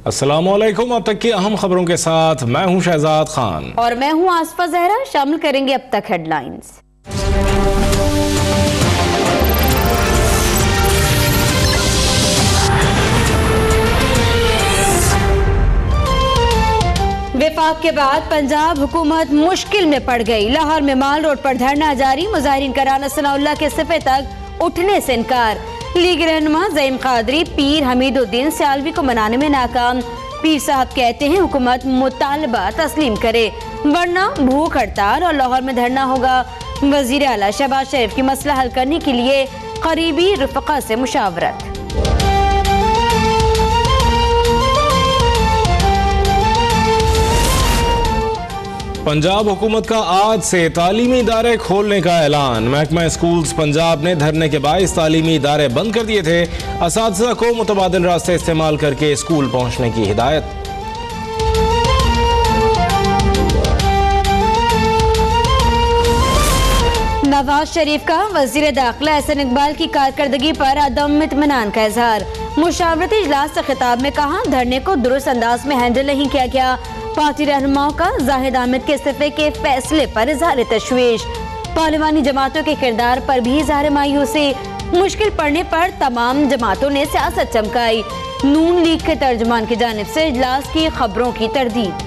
अस्सलामुअलैकुम। अब तक की अहम खबरों के साथ मैं हूं शहजाद खान और मैं हूं आसफा जहरा। शामिल करेंगे अब तक हेडलाइंस। विफाक के बाद पंजाब हुकूमत मुश्किल में पड़ गई। लाहौर में माल रोड पर धरना जारी। मुजाहिरीन का राना सनाउल्लाह के सिफे तक उठने से इनकार। लीग रहनुमा ज़ईम कादरी पीर हमीदुद्दीन सियालवी को मनाने में नाकाम। पीर साहब कहते हैं हुकूमत मुतालबा तस्लीम करे वरना भूख हड़ताल और लाहौर में धरना होगा। वजीर आला शहबाज शरीफ की मसला हल करने के लिए करीबी रफ़क़ा से मुशावरत। पंजाब हुकूमत का आज से तालीमी इदारे खोलने का ऐलान। महकमा स्कूल्स पंजाब ने धरने के बाइस तालीमी इदारे बंद कर दिए थे। असातिज़ा को मुतबादिल रास्ते इस्तेमाल करके स्कूल पहुंचने की हिदायत। नवाज शरीफ का वजीर दाखिला एहसन इकबाल की कारकर्दगी पर अदम इत्मीनान का इजहार। मुशावरती इजलास से खिताब में कहा धरने को दुरुस्त अंदाज में हैंडल नहीं किया गया। पार्टी रहनुमाओं का जाहिद आमिद के इस्तीफे के फैसले पर इजहार तशवीश। पार्लिमानी जमातों के किरदार पर भी इजहार मायूसी। मुश्किल पड़ने पर तमाम जमातों ने सियासत चमकाई। नून लीग के तर्जुमान की जानिब से इजलास की खबरों की तरदीद।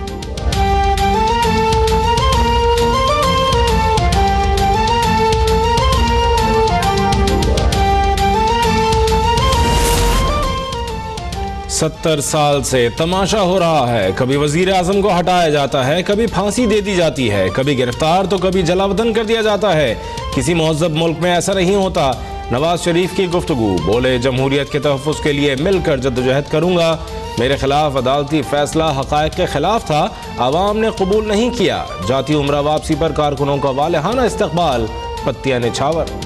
सत्तर साल से तमाशा हो रहा है। कभी वजीर आजम को हटाया जाता है, कभी फांसी दे दी जाती है, कभी गिरफ्तार तो कभी जलावतन कर दिया जाता है। किसी महज़ब मुल्क में ऐसा नहीं होता। नवाज शरीफ की गुफ्तगू। बोले जमहूरियत के तहफ़्फ़ुज़ के लिए मिलकर जद्दोजहद करूँगा। मेरे खिलाफ अदालती फैसला हक़ाइक़ के खिलाफ था, आवाम ने कबूल नहीं किया। जाती उम्रा वापसी पर कारकुनों का वालेहाना इस्तक़बाल। पत्तियाँ निछावर।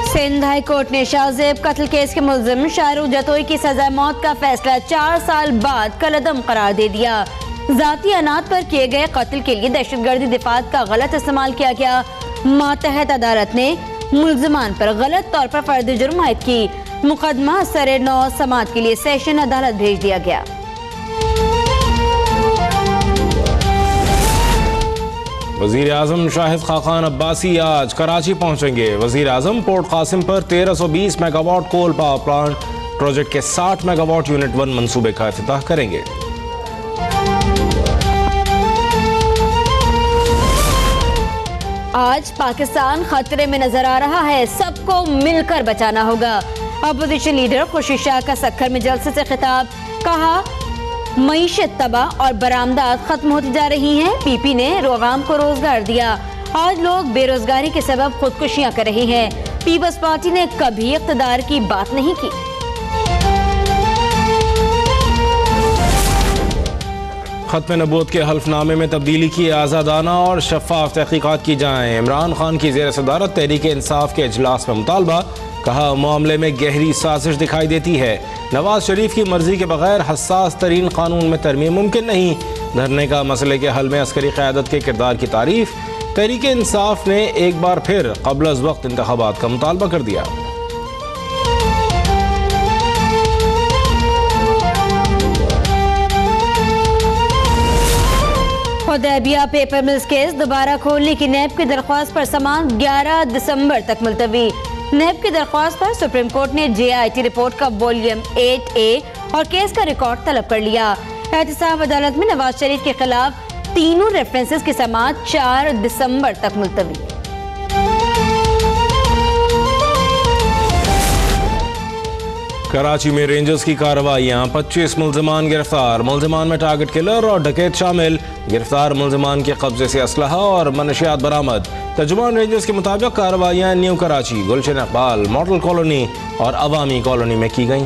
सिंध हाई कोर्ट ने शाहजेब कत्ल केस के मुल्जिम शाहरुख जतोई की सजा मौत का फैसला 4 साल बाद कलअदम करार दे दिया। जाती अनात पर किए गए कत्ल के लिए दहशतगर्दी दिफात का गलत इस्तेमाल किया गया। मातहत अदालत ने मुल्जिमान पर गलत तौर पर फर्द जुर्म आयद की। मुकदमा सरे 9 समात के लिए सेशन अदालत भेज दिया गया। वजीर आजम शाहिद खाकान अब्बासी आज कराची पहुंचेंगे। वजीर आजम पोर्ट कासिम पर 1320 megawatt coal power plant project के 60 मेगावाट यूनिट 1 मंसूबे का इफ्तिताह करेंगे। आज पाकिस्तान खतरे में नजर आ रहा है, सबको मिलकर बचाना होगा। अपोजिशन लीडर खुर्शीद शाह का सक्खर में जलसे से खिताब। कहा मईशत तबाह और बरामदात खत्म होती जा रही हैं। पीपी ने आवाम को रोजगार दिया। आज लोग बेरोजगारी के सबब खुदकुशियां कर रहे हैं। पीपल्स पार्टी ने कभी इख्तिदार की बात नहीं की। खत्म नबूवत के हल्फनामे में तब्दीली की आज़ादाना और शफाफ तहकीकात की जाएँ। इमरान खान की ज़ेर सदारत तहरीक इंसाफ के इजलास में मुतालबा। कहा मामले में गहरी साजिश दिखाई देती है। नवाज शरीफ की मर्जी के बगैर हसास तरीन कानून में तरमीम मुमकिन नहीं। धरने का मसले के हल में अस्करी क़यादत के किरदार की तारीफ। तहरीक इंसाफ ने एक बार फिर क़ब्ल अज़ वक्त इंतख़ाबात का मुतालबा कर दिया। हुदैबिया पेपर मिल्स केस दोबारा खोलने की नेब की दरख्वास्त पर समाअत 11 दिसंबर तक मुलतवी। नेब की दरख्वास्त पर सुप्रीम कोर्ट ने JIT रिपोर्ट का वॉल्यूम 8A और केस का रिकॉर्ड तलब कर लिया। एहतसाब अदालत में नवाज शरीफ के खिलाफ तीनों रेफरेंसेस की समाअत 4 दिसंबर तक मुलतवी। कराची में रेंजर्स की कार्रवाइयां। 25 मुल्जिमान गिरफ्तार। मुल्जिमान में टारगेट किलर और डकैत शामिल। गिरफ्तार मुल्जिमान के कब्जे से असलहा और मनशियात बरामद। तर्जुमान रेंजर्स के मुताबिक कार्रवाइयां न्यू कराची, गुलशन इकबाल, मॉडल कॉलोनी और अवामी कॉलोनी में की गई।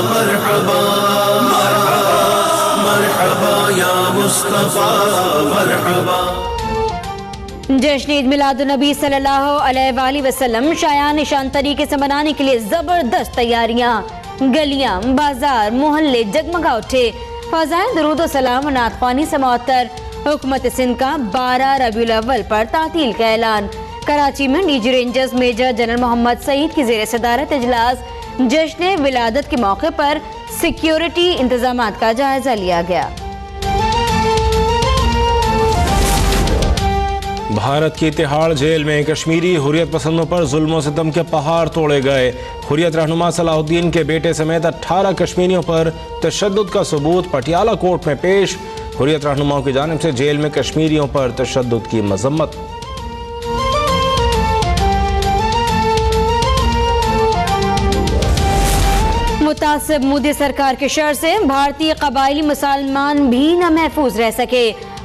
मरहबा मरहबा या मुस्तफा मरहबा। जश्न ईद मिलादुन्नबी सल्लल्लाहु अलैहि वसल्लम शायान निशान तरीके से मनाने के लिए जबरदस्त तैयारियां। गलियां, बाजार, मोहल्ले जगमगा उठे। फज़ाइल दुरूद व सलाम व नात ख्वानी से मुअत्तर। हुकूमत सिंध का 12 रबीउल अव्वल पर तातील का ऐलान। कराची में DG Rangers Major General Mohammad Saeed की ज़ेर सदारत इजलास। जश्न विलादत के मौके पर सिक्योरिटी इंतजामात का जायजा लिया गया। भारत की तिहाड़ जेल में कश्मीरी हुर्रियत पसंदों पर जुल्म सितम के पहाड़ तोड़े गए। हुर्रियत रहनुमा सलाहुद्दीन के बेटे समेत 18 कश्मीरियों पर तशद्दुद का सबूत पटियाला कोर्ट में पेश। हुर्रियत रहनुमाओं की जानिब से जेल में कश्मीरियों पर तशद्दुद की मजम्मत। मुतासिब मोदी सरकार के शर से भारतीय कबायली मुसलमान भी न महफूज रह सके।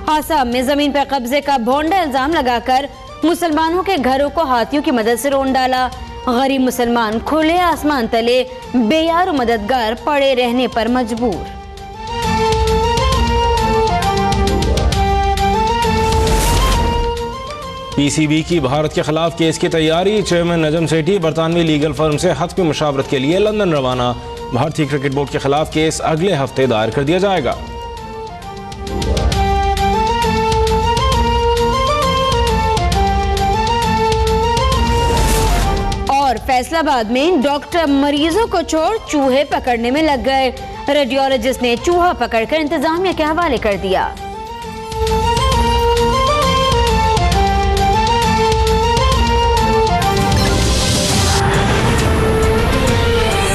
आसाम में जमीन पर कब्जे का भोंडा इल्जाम लगाकर मुसलमानों के घरों को हाथियों की मदद से रोन डाला। गरीब मुसलमान खुले आसमान तले बेयार मददगार पड़े रहने पर मजबूर। पीसीबी की भारत के खिलाफ केस की तैयारी। Chairman Najam Sethi बरतानवी legal firm से हतमी मुशावरत के लिए लंदन रवाना। भारतीय क्रिकेट बोर्ड के खिलाफ केस अगले हफ्ते दायर कर दिया जाएगा। और फैसलाबाद में डॉक्टर मरीजों को छोड़ चूहे पकड़ने में लग गए। रेडियोलॉजिस्ट ने चूहा पकड़कर इंतजामिया के हवाले कर दिया।